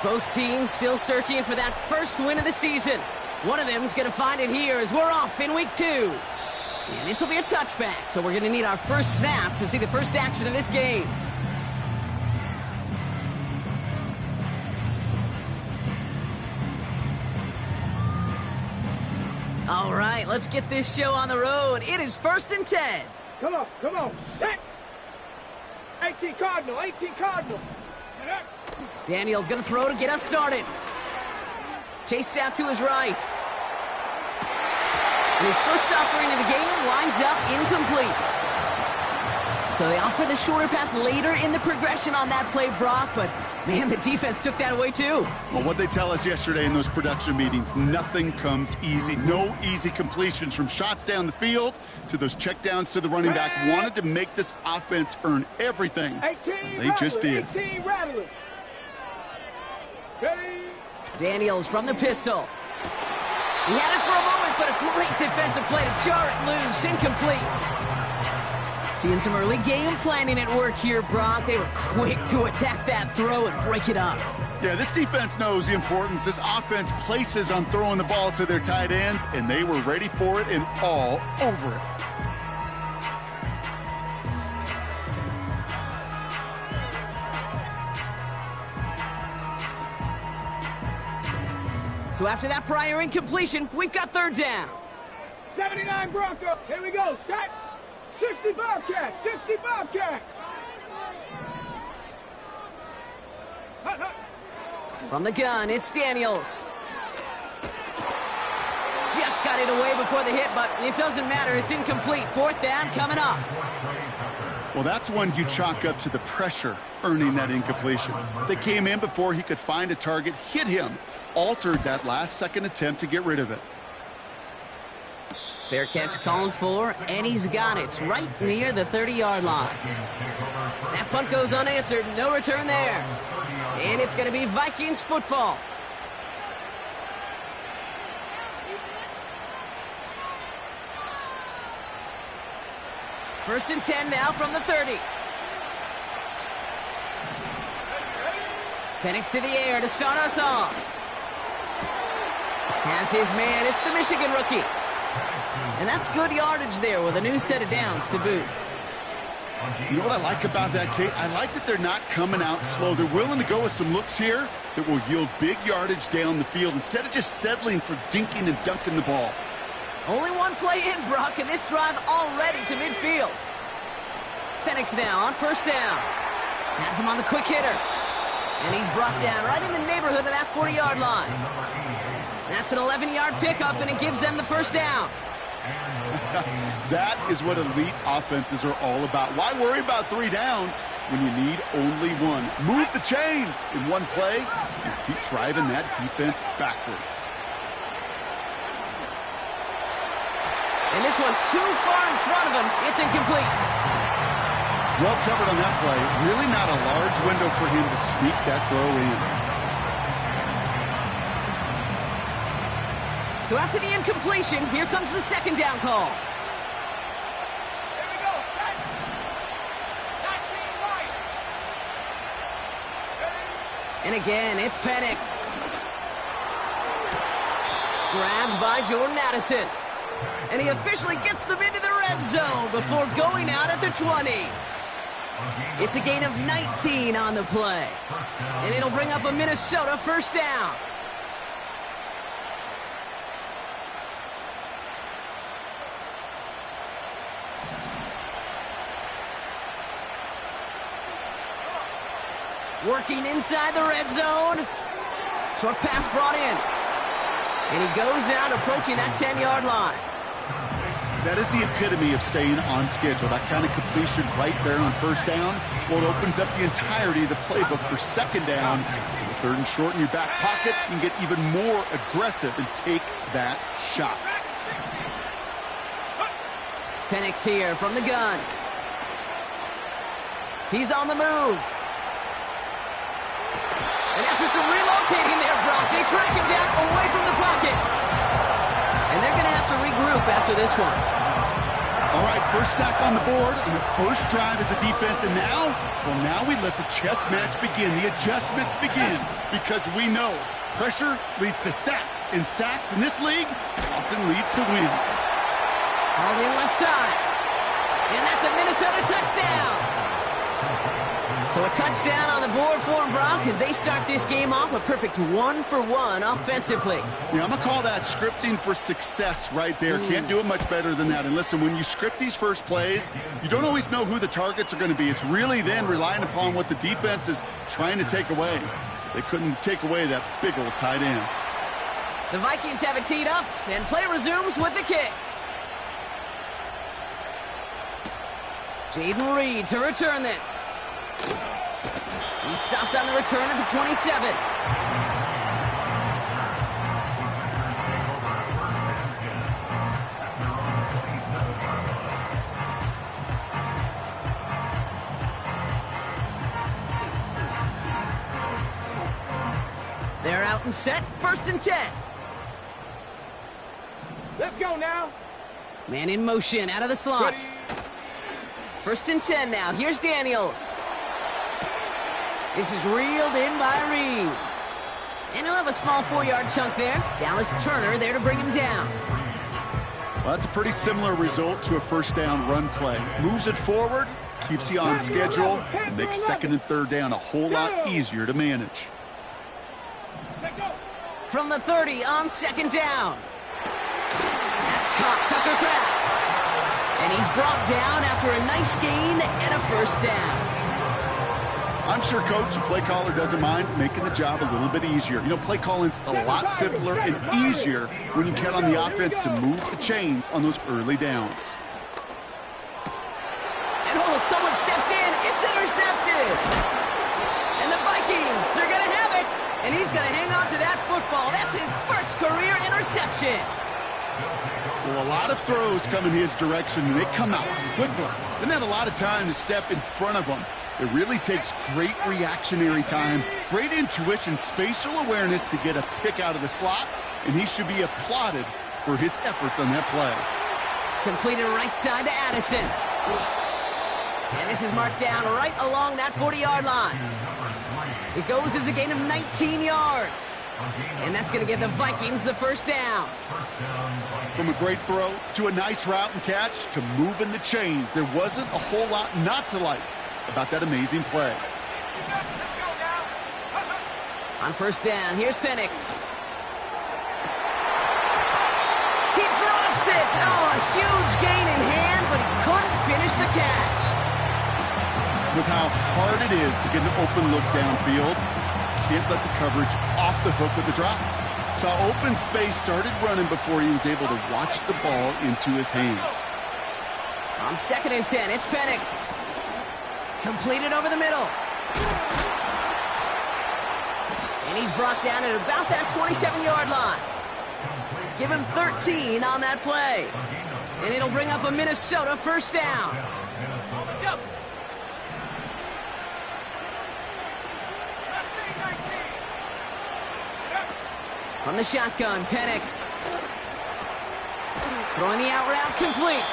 Both teams still searching for that first win of the season. One of them is going to find it here as we're off in week 2. And this will be a touchback, so we're going to need our first snap to see the first action of this game. All right, let's get this show on the road. It is 1st and 10. Come on, set. 18 Cardinal. Daniel's going to throw to get us started. Chased out to his right. And his first offering of the game winds up incomplete. So they opt for the shorter pass later in the progression on that play, Brock, but man, the defense took that away too. Well, what they tell us yesterday in those production meetings, nothing comes easy. No easy completions from shots down the field to those checkdowns to the running back. Wanted to make this offense earn everything. They just did. Daniels from the pistol. He had it for a moment, but a great defensive play to jar it loose. Incomplete. Seeing some early game planning at work here, Brock. They were quick to attack that throw and break it up. Yeah, this defense knows the importance this offense places on throwing the ball to their tight ends, and they were ready for it and all over it. So after that prior incompletion, we've got 3rd down. 79 Bronco. Here we go. Set. 60 Bobcat. From the gun, it's Daniels. Just got it away before the hit, but it doesn't matter. It's incomplete. 4th down coming up. Well, that's one you chalk up to the pressure earning that incompletion. They came in before he could find a target, hit him, altered that last-second attempt to get rid of it. Fair catch called for, and he's got it right near the 30-yard line. That punt goes unanswered. No return there. And it's going to be Vikings football. First and 10 now from the 30. Penix to the air to start us off. Has his man. It's the Michigan rookie. And that's good yardage there with a new set of downs to boot. You know what I like about that, Kate? I like that they're not coming out slow. They're willing to go with some looks here that will yield big yardage down the field instead of just settling for dinking and dunking the ball. Only one play in, Brock, and this drive already to midfield. Penix now on 1st down. Has him on the quick hitter. And he's brought down right in the neighborhood of that 40-yard line. That's an 11-yard pickup, and it gives them the 1st down. That is what elite offenses are all about. Why worry about 3 downs when you need only 1? Move the chains in one play and keep driving that defense backwards. And this one too far in front of him. It's incomplete. Well covered on that play. Really not a large window for him to sneak that throw in. So after the incompletion, here comes the 2nd down call. Here we go. Set. 19 right. And again, it's Penix. Grabbed by Jordan Addison. And he officially gets them into the red zone before going out at the 20. It's a gain of 19 on the play. And it'll bring up a Minnesota 1st down. Working inside the red zone. Short pass brought in. And he goes out approaching that 10-yard line. That is the epitome of staying on schedule. That kind of completion right there on 1st down. Well, it opens up the entirety of the playbook for 2nd down. 3rd and short in your back pocket. You can get even more aggressive and take that shot. Penix here from the gun. He's on the move. And after some relocating there, Brock, they track him down away from the pocket. And they're going to have to regroup after this one. All right, first sack on the board and the first drive as a defense, and now we let the chess match begin, the adjustments begin, because we know pressure leads to sacks, and sacks in this league often leads to wins. All in left side. And that's a Minnesota touchdown. So a touchdown on the board for them, Brock, as they start this game off a perfect 1-for-1 offensively. Yeah, I'm going to call that scripting for success right there. Can't do it much better than that. And listen, when you script these first plays, you don't always know who the targets are going to be. It's really then relying upon what the defense is trying to take away. They couldn't take away that big old tight end. The Vikings have it teed up, and play resumes with the kick. Jaden Reed to return this. He stopped on the return at the 27. They're out and set, 1st and 10. Let's go now. Man in motion, out of the slot. Ready. 1st and 10 now. Here's Daniels. This is reeled in by Reed. And he'll have a small 4-yard chunk there. Dallas Turner there to bring him down. Well, that's a pretty similar result to a first down run play. Moves it forward, keeps you on schedule, and makes 2nd and 3rd down a whole lot easier to manage. From the 30 on 2nd down. That's caught Tucker Kraft. And he's brought down after a nice gain and a 1st down. I'm sure coach and play caller doesn't mind making the job a little bit easier. You know, play calling's a lot simpler and easier when you count on the offense to move the chains on those early downs. And someone stepped in. It's intercepted. And the Vikings are going to have it. And he's going to hang on to that football. That's his first career interception. Well, a lot of throws come in his direction, and they come out quickly. Didn't have a lot of time to step in front of them. It really takes great reactionary time, great intuition, spatial awareness to get a pick out of the slot, and he should be applauded for his efforts on that play. Completed right side to Addison. And this is marked down right along that 40-yard line. It goes as a gain of 19 yards. And that's going to give the Vikings the 1st down. From a great throw to a nice route and catch to moving the chains, there wasn't a whole lot not to like about that amazing play. On 1st down, here's Penix. He drops it. Oh, a huge gain in hand, but he couldn't finish the catch. With how hard it is to get an open look downfield, can't let the coverage off the hook with the drop. Saw open space, started running before he was able to watch the ball into his hands. On 2nd and 10, it's Penix. Completed over the middle. And he's brought down at about that 27-yard line. Give him 13 on that play. And it'll bring up a Minnesota 1st down. From the shotgun, Penix. Throwing the out route complete.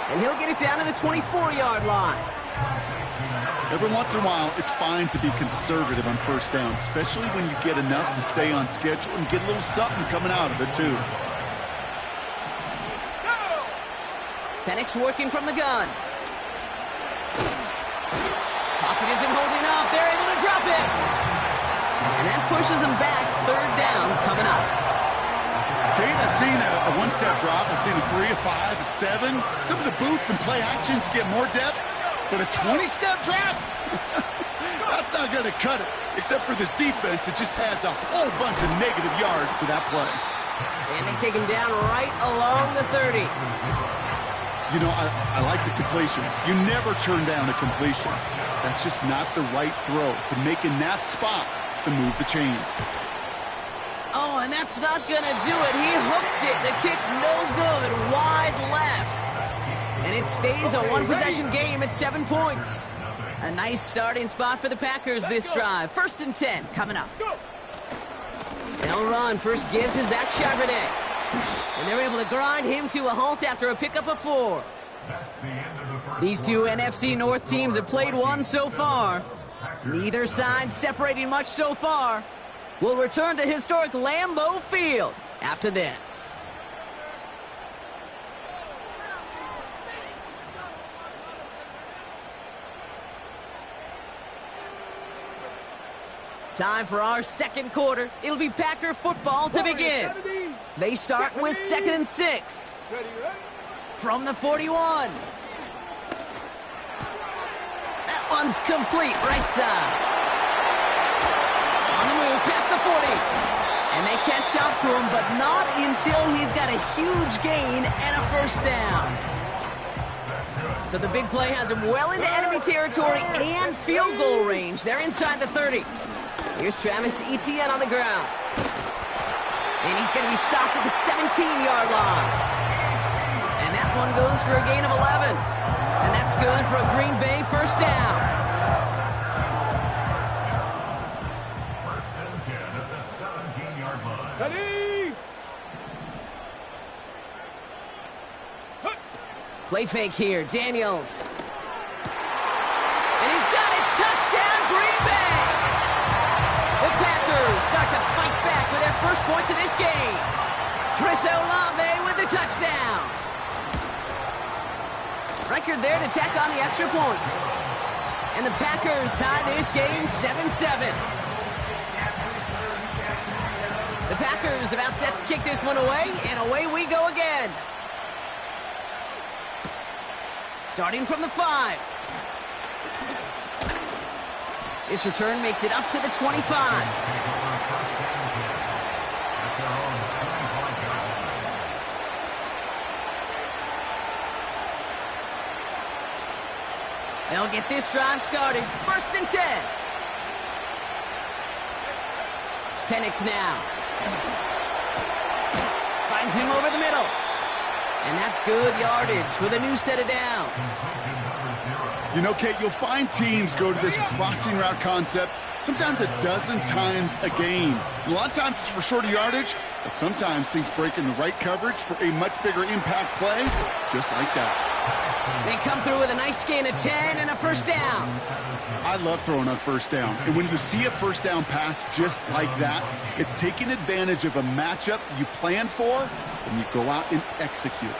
And he'll get it down to the 24-yard line. Every once in a while, it's fine to be conservative on 1st down, especially when you get enough to stay on schedule and get a little something coming out of it, too. Penix working from the gun. Pocket isn't holding up. They're able to drop it. And that pushes them back. 3rd down coming up. Kate, I've seen a one-step drop. I've seen a 3, a 5, a 7. Some of the boots and play actions get more depth. But a 20-step drop? That's not going to cut it. Except for this defense, it just adds a whole bunch of negative yards to that play. And they take him down right along the 30. You know, I like the completion. You never turn down a completion. That's just not the right throw to make in that spot to move the chains. Oh, and that's not going to do it. He hooked it. The kick no good. Wide left. And it stays a one-possession game at 7 points. A nice starting spot for the Packers this drive. 1st and 10 coming up. They'll run. First give to Zach Charbonnet. And they're able to grind him to a halt after a pickup of 4. These two NFC North teams have played one so far. Neither side separating much so far. We'll return to historic Lambeau Field after this. Time for our second quarter. It'll be Packer football to begin. They start with 2nd and 6. From the 41. That one's complete, right side. On the move, past the 40. And they catch up to him, but not until he's got a huge gain and a first down. So the big play has him well into enemy territory and field goal range. They're inside the 30. Here's Travis Etienne on the ground. And he's going to be stopped at the 17-yard line. And that one goes for a gain of 11. And that's good for a Green Bay first down. First and 10 at the 17-yard line. Ready? Play fake here, Daniels. And he's got it, touchdown Green Bay! The Packers start to fight back with their first points of this game. Chris Olave with the touchdown. Record there to tack on the extra points. And the Packers tie this game 7-7. The Packers about set to kick this one away, and away we go again. Starting from the 5. This return makes it up to the 25. They'll get this drive started. 1st and 10. Penix now. Finds him over the middle. And that's good yardage with a new set of downs. You know, Kate, you'll find teams go to this crossing route concept sometimes a dozen times a game. A lot of times it's for shorter yardage, but sometimes things break in the right coverage for a much bigger impact play, just like that. They come through with a nice gain of 10 and a first down. I love throwing on first down. And when you see a first down pass just like that, it's taking advantage of a matchup you plan for, and you go out and execute.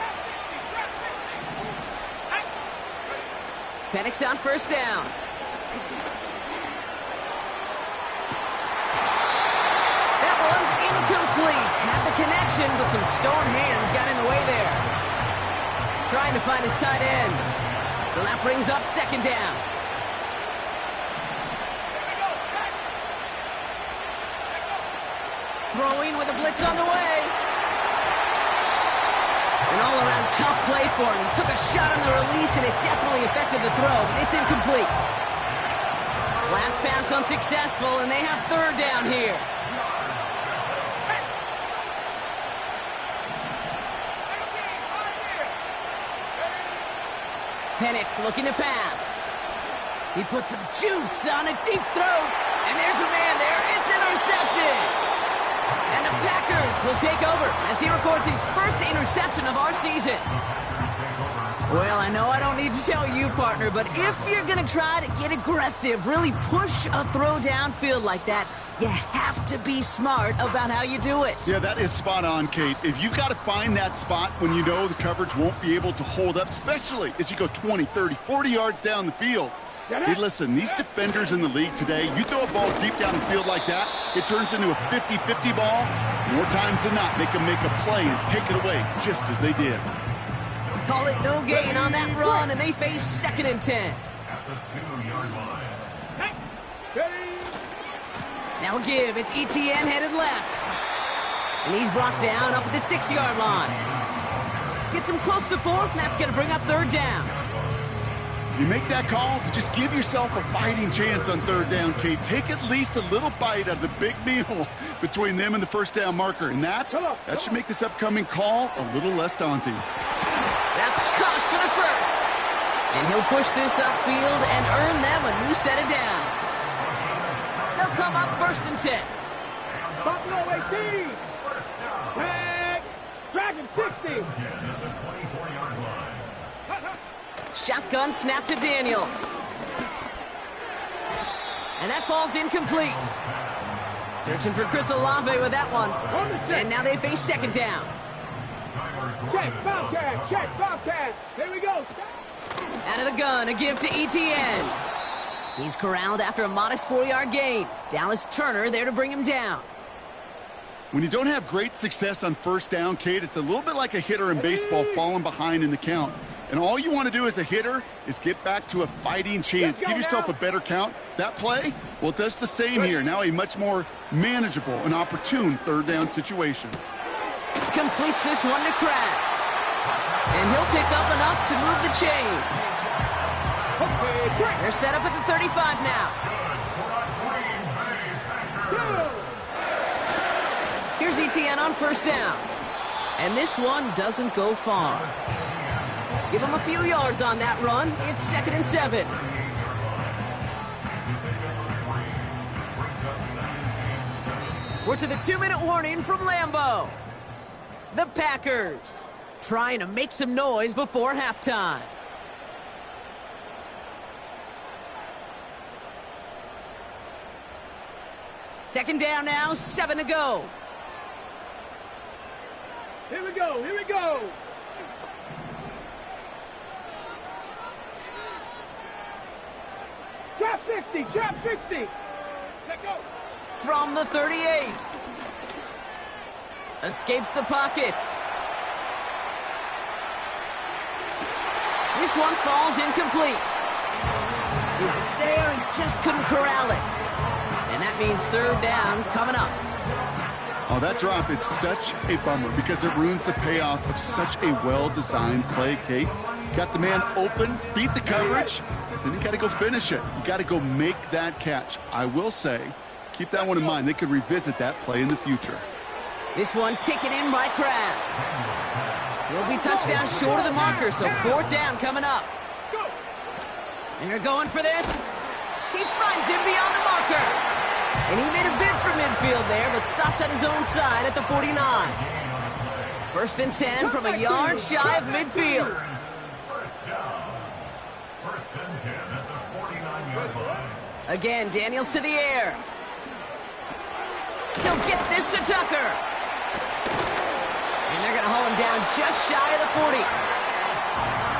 Penix on first down. That one's incomplete. Had the connection, but some stone hands got in the way there. Trying to find his tight end. So that brings up 2nd down. Throwing with a blitz on the way. An all-around tough play for him. He took a shot on the release, and it definitely affected the throw. It's incomplete. Last pass unsuccessful, and they have 3rd down here. Penix looking to pass. He puts some juice on a deep throw, and there's a man there. It's intercepted. And the Packers will take over as he records his first interception of our season. Well, I know I don't need to tell you, partner, but if you're going to try to get aggressive, really push a throw downfield like that, you have to be smart about how you do it. Yeah, that is spot on, Kate. If you've got to find that spot when you know the coverage won't be able to hold up, especially as you go 20, 30, 40 yards down the field. Hey, listen, these defenders in the league today, you throw a ball deep down the field like that, it turns into a 50-50 ball. More times than not, they can make a play and take it away just as they did. Call it no gain on that run, and they face 2nd and 10. At the 2-yard line. Now give, it's Etienne headed left. And he's brought down up at the 6-yard line. Gets him close to 4, and that's going to bring up 3rd down. You make that call to just give yourself a fighting chance on 3rd down, Kate. Take at least a little bite out of the big meal between them and the first down marker. And that should make this upcoming call a little less daunting. That's caught for the first. And he'll push this upfield and earn them a new set of downs. They'll come up 1st and 10. Buffalo 18. Tag. Dragon 60. At the 24-yard line. Shotgun snap to Daniels. And that falls incomplete. Searching for Chris Olave with that one. And now they face second down. Check, Bobcat, check, Bobcat. Here we go. Out of the gun, a give to ETN. He's corralled after a modest 4-yard gain. Dallas Turner there to bring him down. When you don't have great success on first down, Kate, it's a little bit like a hitter in baseball falling behind in the count. And all you want to do as a hitter is get back to a fighting chance. Give yourself a better count. That play, well, it does the same here. Now a much more manageable and opportune third down situation. Completes this one to Kraft. And he'll pick up enough to move the chains. They're set up at the 35 now. Here's ETN on first down. And this one doesn't go far. Give him a few yards on that run. It's 2nd and 7. We're to the 2-minute warning from Lambeau. The Packers trying to make some noise before halftime. Second down now, 7 to go. Here we go, here we go. Trap 60, trap 60. Let go. From the 38. Escapes the pocket. This one falls incomplete. He was there, he just couldn't corral it. And that means third down coming up. Oh, that drop is such a bummer because it ruins the payoff of such a well-designed play, Kate. Got the man open, beat the coverage, then you got to go finish it. You got to go make that catch. I will say, keep that one in mind. They could revisit that play in the future. This one taken in by Kraft. He'll be touchdown short of the marker, so fourth down coming up. And you're going for this. He finds him beyond the marker. And he made a bid for midfield there, but stopped on his own side at the 49. 1st and 10 from a yard shy of midfield. First and 10 at the 49-yard line. Again, Daniels to the air. He'll get this to Tucker. And they're going to haul him down just shy of the 40.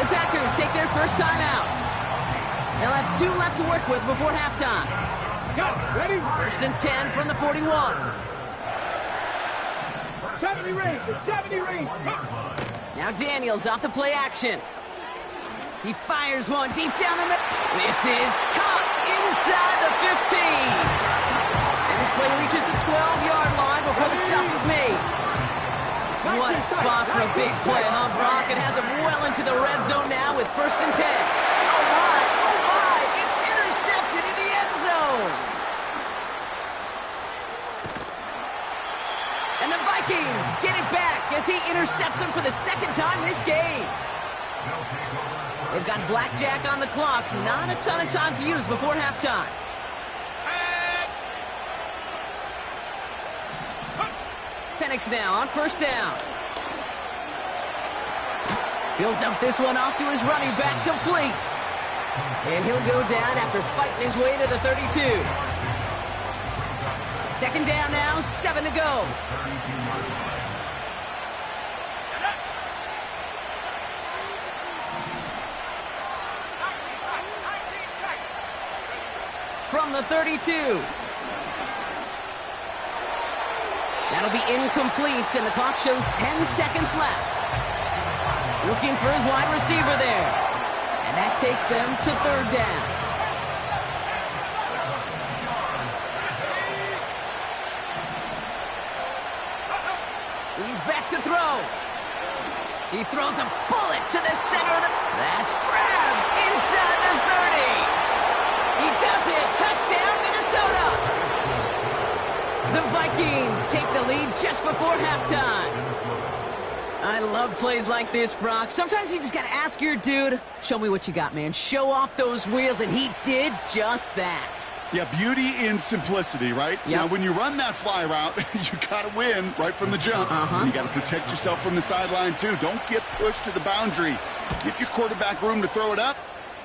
The Packers take their first time out. They'll have 2 left to work with before halftime. Ready? 1st and 10 from the 41. 70 range, 70 range. Now Daniels off the play action. He fires one deep down the middle. This is caught inside the 15. And this play reaches the 12-yard line before the stop is made. What a spot for a big play, huh, Brock? It has him well into the red zone now with 1st and 10. Oh, my, it's intercepted in the end zone. And the Vikings get it back as he intercepts him for the 2nd time this game. They've got blackjack on the clock. Not a ton of time to use before halftime. Penix now on first down. He'll dump this one off to his running back, complete. And he'll go down after fighting his way to the 32. 2nd down now, 7 to go. From the 32. That'll be incomplete, and the clock shows 10 seconds left. Looking for his wide receiver there. And that takes them to 3rd down. He's back to throw. He throws a bullet to the center of the... That's grabbed inside the 30. He does it. Touchdown, Minnesota. The Vikings take the lead just before halftime. I love plays like this, Brock. Sometimes you just got to ask your dude, show me what you got, man. Show off those wheels, and he did just that. Yeah, beauty in simplicity, right? Yep. Now, when you run that fly route, you got to win right from the jump. And you got to protect yourself from the sideline, too. Don't get pushed to the boundary. Give your quarterback room to throw it up,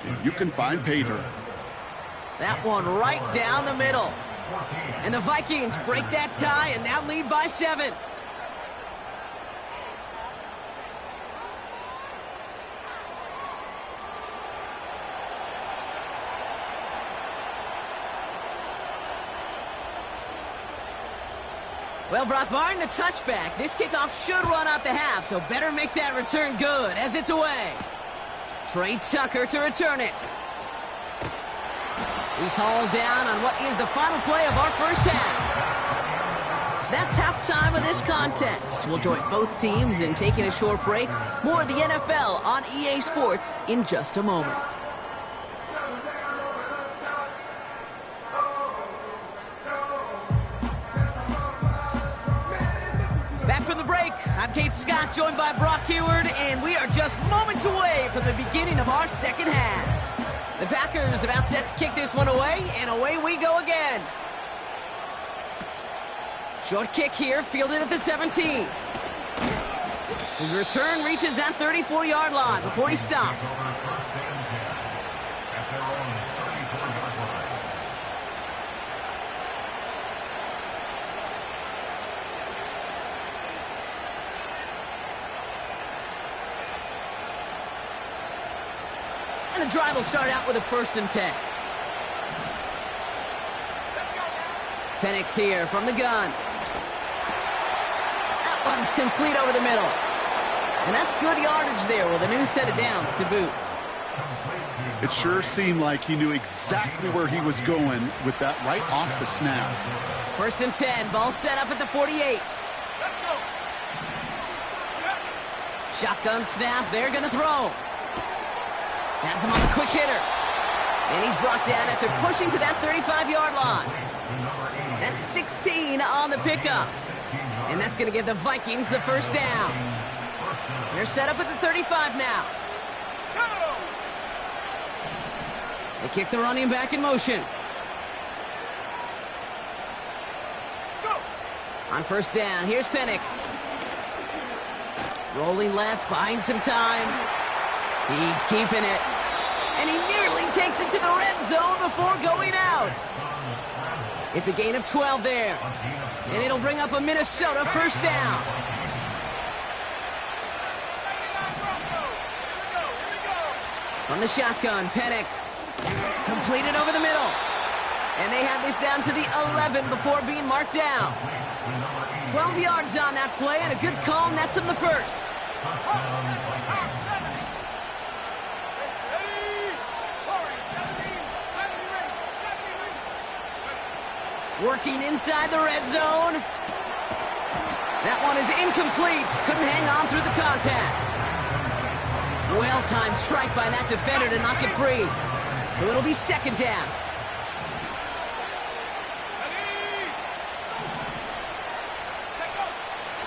and you can find pay dirt. That one right down the middle. And the Vikings break that tie and now lead by 7. Well, Brock, barring the touchback, this kickoff should run out the half, so better make that return good as it's away. Trey Tucker to return it. He's hauled down on what is the final play of our first half. That's halftime of this contest. We'll join both teams in taking a short break. More of the NFL on EA Sports in just a moment. Back from the break, I'm Kate Scott, joined by Brock Heward, and we are just moments away from the beginning of our second half. The Packers about set to kick this one away, and away we go again. Short kick here, fielded at the 17. His return reaches that 34-yard line before he stopped. And the drive will start out with a 1st and 10. Penix here from the gun. That one's complete over the middle. And that's good yardage there with a new set of downs to boot. It sure seemed like he knew exactly where he was going with that right off the snap. 1st and 10, ball set up at the 48. Shotgun snap, they're going to throw. Has him on the quick hitter. And he's brought down after pushing to that 35-yard line. That's 16 on the pickup. And that's going to give the Vikings the first down. They're set up at the 35 now. They kick the running back in motion. On 1st down, here's Penix. Rolling left, buying some time. He's keeping it. And he nearly takes it to the red zone before going out. It's a gain of 12 there. And it'll bring up a Minnesota first down. From the shotgun, Penix. Completed over the middle. And they have this down to the 11 before being marked down. 12 yards on that play, and a good call nets him the first. Working inside the red zone. That one is incomplete. Couldn't hang on through the contact. Well-timed strike by that defender to knock it free. So it'll be 2nd down.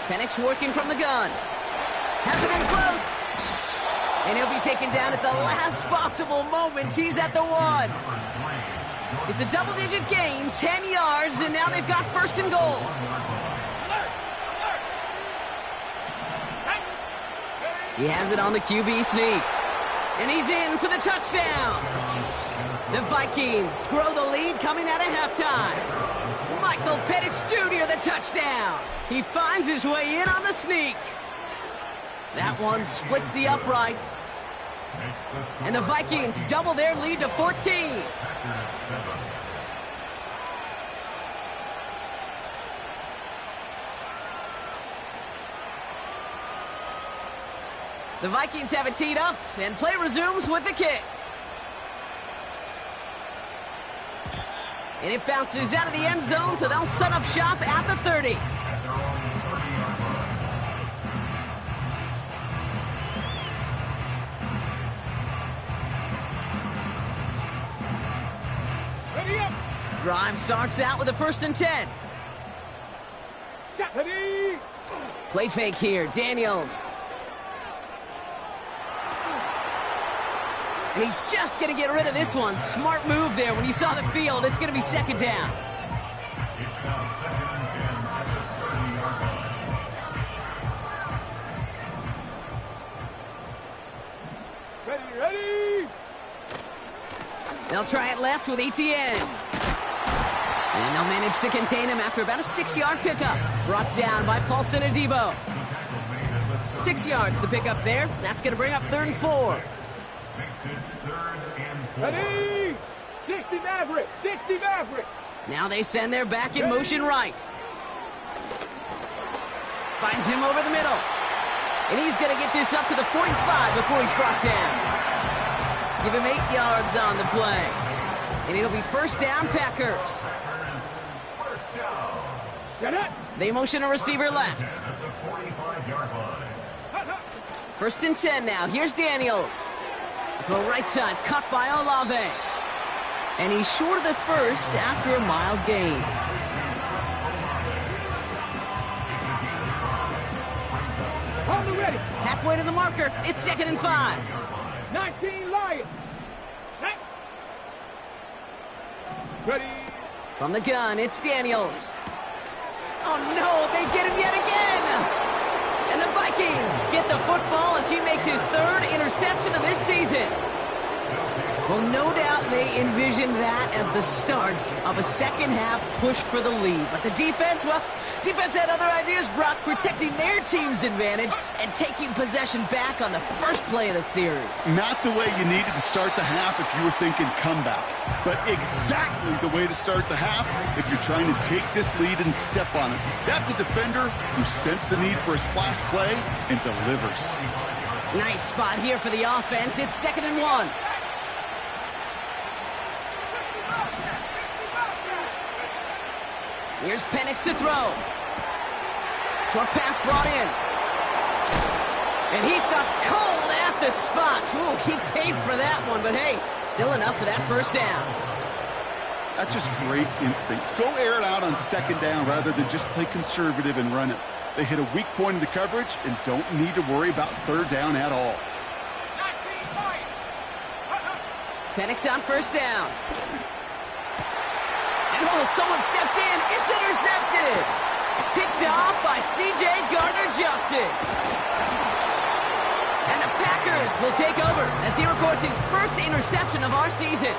Penix working from the gun. Has it in close. And he'll be taken down at the last possible moment. He's at the 1. It's a double-digit gain, 10 yards, and now they've got 1st and goal. He has it on the QB sneak. And he's in for the touchdown. The Vikings grow the lead coming out of halftime. Michael Penix Jr., the touchdown. He finds his way in on the sneak. That one splits the uprights. And the Vikings double their lead to 14. The Vikings have it teed up, and play resumes with the kick. And it bounces out of the end zone, so they'll set up shop at the 30. Drive starts out with a 1st and 10. Play fake here, Daniels. And he's just going to get rid of this one. Smart move there. When you saw the field, it's going to be second down. It's now 2nd and 10 at the 30-yard line. Ready. They'll try it left with Etienne. And they'll manage to contain him after about a 6-yard pickup. Brought down by Paulson Adebo. 6 yards the pickup there. That's going to bring up 3rd and 4. Makes it 3rd and 4. Ready. 60 Maverick. 60 Maverick. Now they send their back in motion right. Finds him over the middle. And he's going to get this up to the 45 before he's brought down. Give him 8 yards on the play. And it'll be first down, Packers. They motion a receiver left. At the 45-yard line. 1st and 10 now. Here's Daniels. Throw right side, cut by Olave. And he's short of the first after a mild gain. Ready. Halfway to the marker. It's 2nd and 5. 19 Lions. Ready. From the gun, it's Daniels. Oh no, they get him yet again! And the Vikings get the football as he makes his 3rd interception of this season. Well, no doubt they envisioned that as the start of a second-half push for the lead. But the defense, well, defense had other ideas, Brock, protecting their team's advantage and taking possession back on the first play of the series. Not the way you needed to start the half if you were thinking comeback, but exactly the way to start the half if you're trying to take this lead and step on it. That's a defender who sensed the need for a splash play and delivers. Nice spot here for the offense. It's 2nd and 1. Here's Penix to throw. Short pass brought in. And he stopped cold at the spot. Ooh, he paid for that one, but hey, still enough for that first down. That's just great instincts. Go air it out on 2nd down rather than just play conservative and run it. They hit a weak point in the coverage and don't need to worry about 3rd down at all. Penix on first down. And oh, someone stepped in. It's intercepted. Picked off by C.J. Gardner-Johnson. And the Packers will take over as he records his first interception of our season.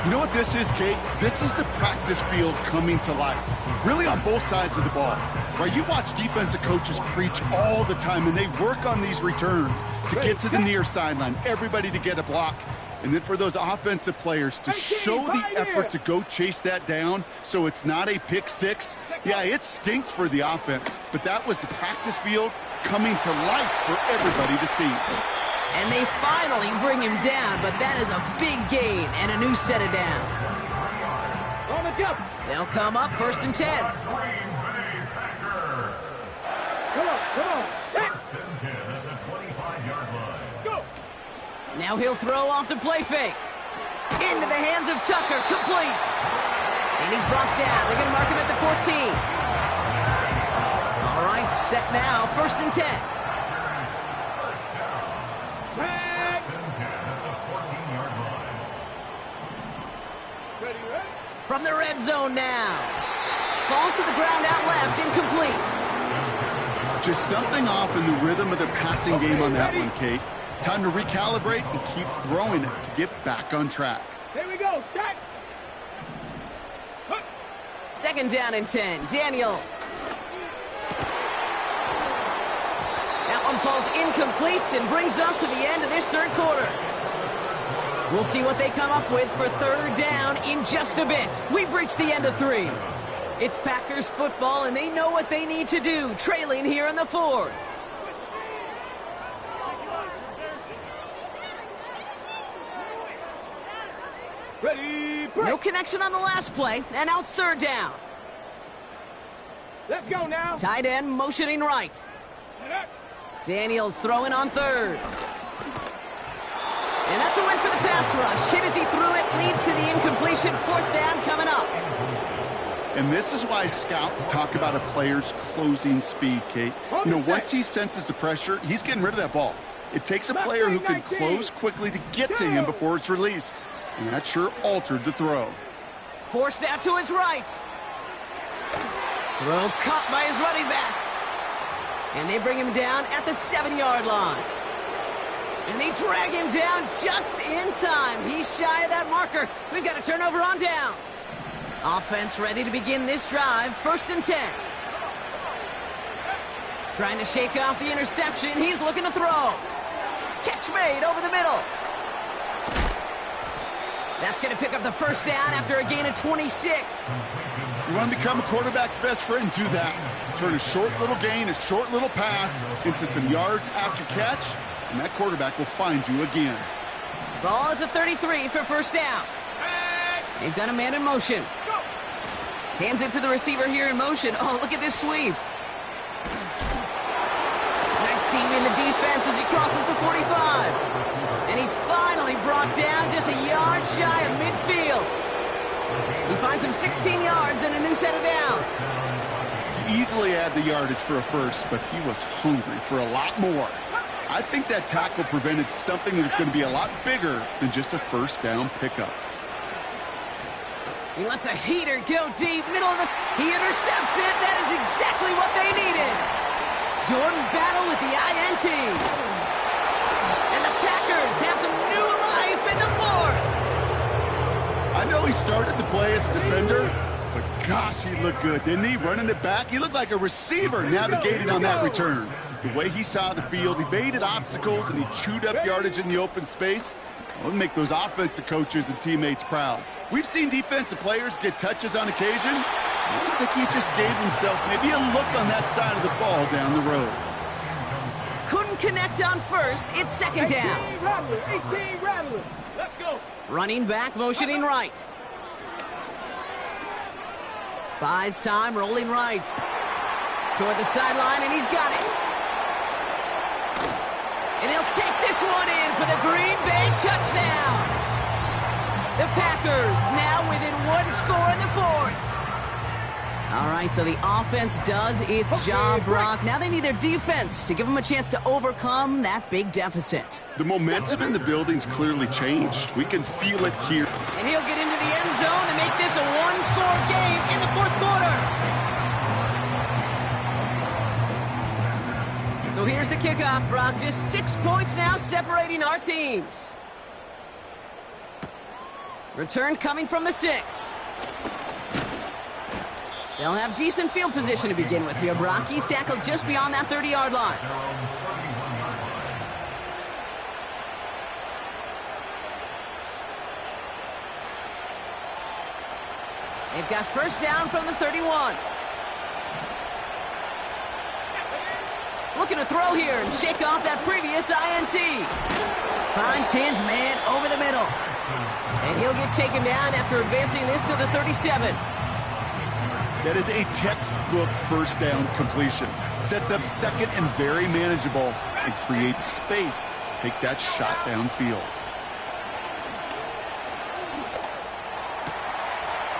You know what this is, Kate? This is the practice field coming to life. Really on both sides of the ball. Right? You watch defensive coaches preach all the time, and they work on these returns to get to the near sideline, everybody to get a block. And then for those offensive players to show the effort to go chase that down so it's not a pick six. Yeah, it stinks for the offense, but that was the practice field coming to life for everybody to see. And they finally bring him down, but that is a big gain and a new set of downs. On the jump. They'll come up 1st and 10. Come on. Set. Go. Now he'll throw off the play fake. Into the hands of Tucker, complete. And he's brought down. They're going to mark him at the 14. All right, set now, 1st and 10. From the red zone now. Falls to the ground out left, incomplete. Just something off in the rhythm of their passing game on that one, Kate. Time to recalibrate and keep throwing it to get back on track. Here we go. Set. 2nd down and 10. Daniels. That one falls incomplete and brings us to the end of this 3rd quarter. We'll see what they come up with for 3rd down in just a bit. We've reached the end of 3. It's Packers football, and they know what they need to do, trailing here in the 4th. Ready, break. No connection on the last play, and now it's 3rd down. Let's go now. Tight end motioning right. Daniels throwing on 3rd. And that's a win for the pass rush. Hit as he threw it, leads to the incompletion. 4th down coming up. And this is why scouts talk about a player's closing speed, Kate. You know, once he senses the pressure, he's getting rid of that ball. It takes a player who can close quickly to get to him before it's released. And that sure altered the throw. Forced out to his right. Throw caught by his running back. And they bring him down at the 7-yard line. And they drag him down just in time. He's shy of that marker. We've got a turnover on downs. Offense ready to begin this drive. 1st and 10. Trying to shake off the interception. He's looking to throw. Catch made over the middle. That's going to pick up the 1st down after a gain of 26. You want to become a quarterback's best friend, do that. Turn a short little gain, a short little pass into some yards after catch, and that quarterback will find you again. Ball at the 33 for 1st down. They've got a man in motion. Hands it to the receiver here in motion. Oh, look at this sweep. Nice seam in the defense as he crosses the 45. And he's finally brought down just a yard shy of midfield. He finds him 16 yards and a new set of downs. He easily had the yardage for a first, but he was hungry for a lot more. I think that tackle prevented something that was going to be a lot bigger than just a 1st down pickup. He lets a heater go deep, middle of the... He intercepts it. That is exactly what they needed. Jordan Battle with the INT. And the Packers have some new life in the 4th. I know he started the play as a defender, but gosh, he looked good, didn't he? Running it back, he looked like a receiver navigating on that return. The way he saw the field, evaded obstacles, and he chewed up yardage in the open space. It would make those offensive coaches and teammates proud. We've seen defensive players get touches on occasion. I think he just gave himself maybe a look on that side of the ball down the road. Couldn't connect on 1st. It's 2nd down. 18 Rattler. Let's go. Running back, motioning right. Buys time, rolling right. Toward the sideline, and he's got it. And he'll take this one in for the Green Bay touchdown. The Packers now within 1 score in the 4th. All right, so the offense does its job, Brock. Now they need their defense to give them a chance to overcome that big deficit. The momentum in the building's clearly changed. We can feel it here. And he'll get into the end zone to make this a 1-score game in the 4th quarter. So here's the kickoff, Brock. Just 6 points now separating our teams. Return coming from the 6. They'll have decent field position to begin with here, Brock. He's tackled just beyond that 30-yard line. They've got 1st down from the 31. Looking to throw here and shake off that previous INT. Finds his man over the middle. And he'll get taken down after advancing this to the 37. That is a textbook 1st down completion. Sets up 2nd and very manageable and creates space to take that shot downfield.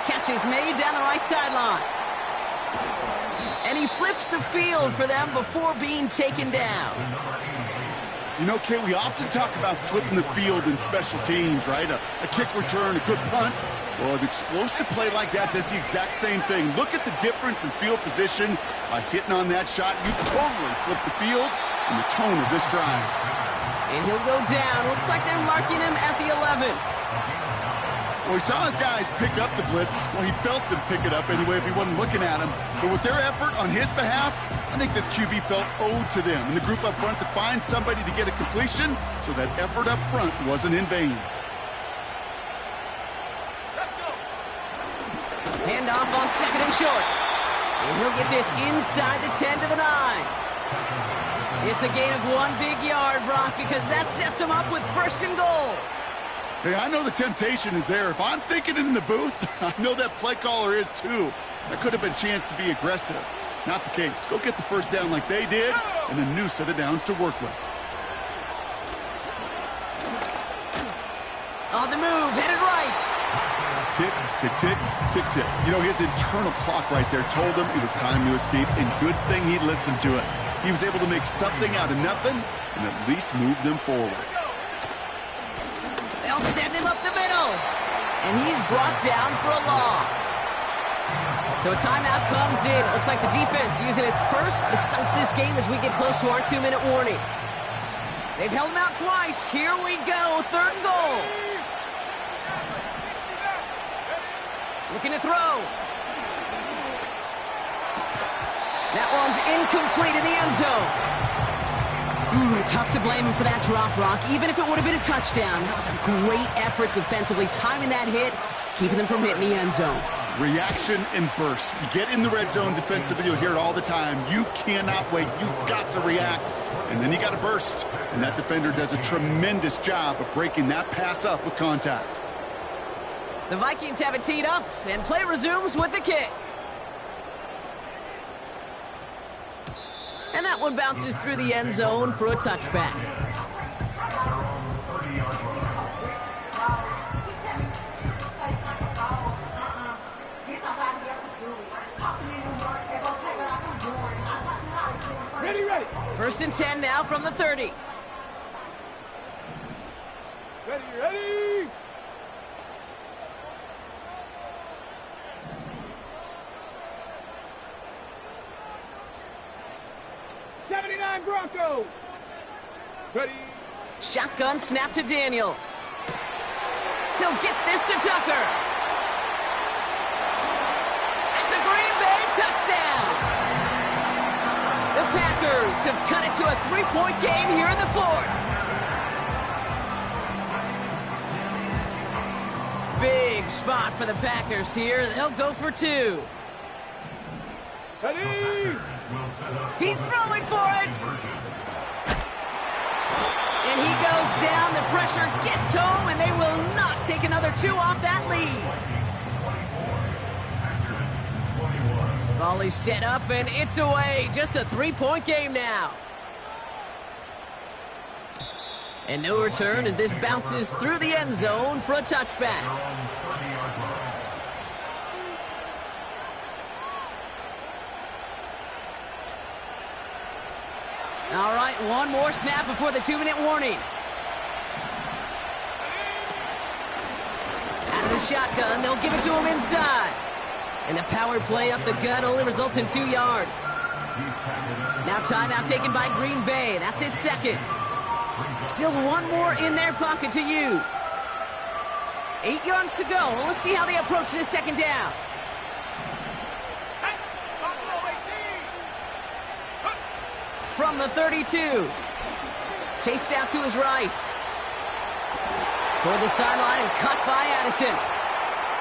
Catch is made down the right sideline. And he flips the field for them before being taken down. You know, Kay, we often talk about flipping the field in special teams, right? A kick return, a good punt. Well, an explosive play like that does the exact same thing. Look at the difference in field position by hitting on that shot. You've totally flipped the field and the tone of this drive. And he'll go down. Looks like they're marking him at the 11. Well, he saw his guys pick up the blitz. Well, he felt them pick it up anyway if he wasn't looking at him. But with their effort on his behalf, I think this QB felt owed to them and the group up front to find somebody to get a completion, so that effort up front wasn't in vain. Let's go. Handoff on 2nd and short. And he'll get this inside the 10 to the 9. It's a gain of 1 big yard, Brock, because that sets him up with 1st and goal. Hey, I know the temptation is there. If I'm thinking it in the booth, I know that play caller is too. That could have been a chance to be aggressive. Not the case. Go get the 1st down like they did, and a new set of downs to work with. On the move, headed right. tick, tick, tick, tick, tick. You know, his internal clock right there told him it was time to escape, and good thing he listened to it. He was able to make something out of nothing and at least move them forward. They'll send him up the middle. And he's brought down for a loss. So a timeout comes in. It looks like the defense using its first. It stops this game as we get close to our 2-minute warning. They've held him out twice. Here we go. 3rd and goal. Looking to throw. That one's incomplete in the end zone. Tough to blame him for that drop, Brock. Even if it would have been a touchdown, that was a great effort defensively, timing that hit, keeping them from hitting the end zone. Reaction and burst. You get in the red zone defensively, you'll hear it all the time. You cannot wait. You've got to react. And then you got to burst. And that defender does a tremendous job of breaking that pass up with contact. The Vikings have it teed up, and play resumes with the kick. And that one bounces through the end zone for a touchback. Ready, ready. 1st and 10 now from the 30. Ready, ready. '79 Broncos. Ready. Shotgun snap to Daniels. He'll get this to Tucker. It's a Green Bay touchdown. The Packers have cut it to a 3-point game here in the 4th. Big spot for the Packers here. They'll go for 2. Ready. He's throwing for it. And he goes down. The pressure gets home, and they will not take another 2 off that lead. Volley set up, and it's away. Just a 3-point game now. And no return as this bounces through the end zone for a touchback. All right, one more snap before the 2-minute warning. Out of the shotgun, they'll give it to him inside. And the power play up the gut only results in 2 yards. Now timeout taken by Green Bay. That's its 2nd. Still one more in their pocket to use. 8 yards to go. Well, let's see how they approach this 2nd down. From the 32. Chased out to his right. Toward the sideline and cut by Addison.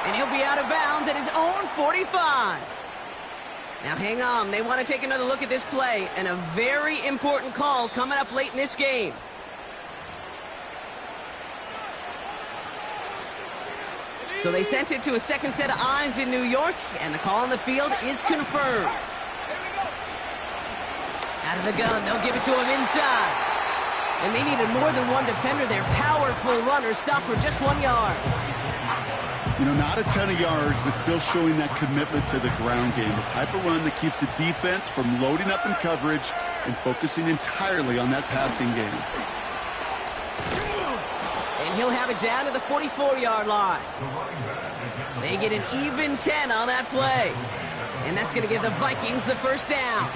And he'll be out of bounds at his own 45. Now hang on. They want to take another look at this play. And a very important call coming up late in this game. So they sent it to a 2nd set of eyes in New York. And the call on the field is confirmed. Out of the gun, they'll give it to him inside. And they needed more than one defender. Their powerful runner stopped for just 1 yard. You know, not a ton of yards, but still showing that commitment to the ground game. The type of run that keeps the defense from loading up in coverage and focusing entirely on that passing game. And he'll have it down to the 44-yard line. They get an even 10 on that play. And that's going to give the Vikings the 1st down.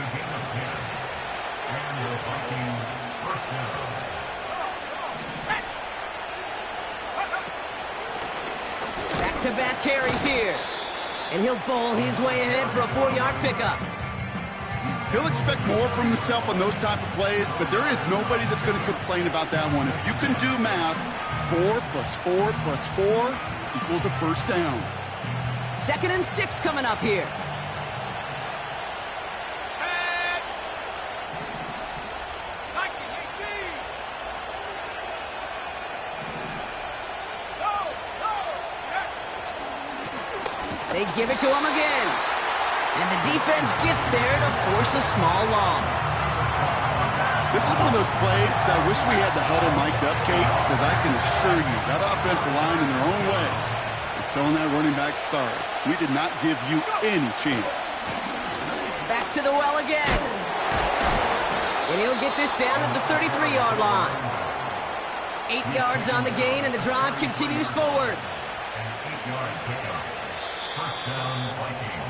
Back-to-back carries here. And he'll bowl his way ahead for a 4-yard pickup. He'll expect more from himself on those type of plays, but there is nobody that's going to complain about that one. If you can do math, 4 plus 4 plus 4 equals a 1st down. 2nd and 6 coming up here. They give it to him again. And the defense gets there to force a small loss. This is one of those plays that I wish we had the huddle mic'd up, Kate, because I can assure you that offensive line in their own way is He's telling that running back, sorry, we did not give you any chance. Back to the well again. And he'll get this down at the 33-yard line. 8 yards on the gain, and the drive continues forward. An 8-yard pickup. First down, Vikings.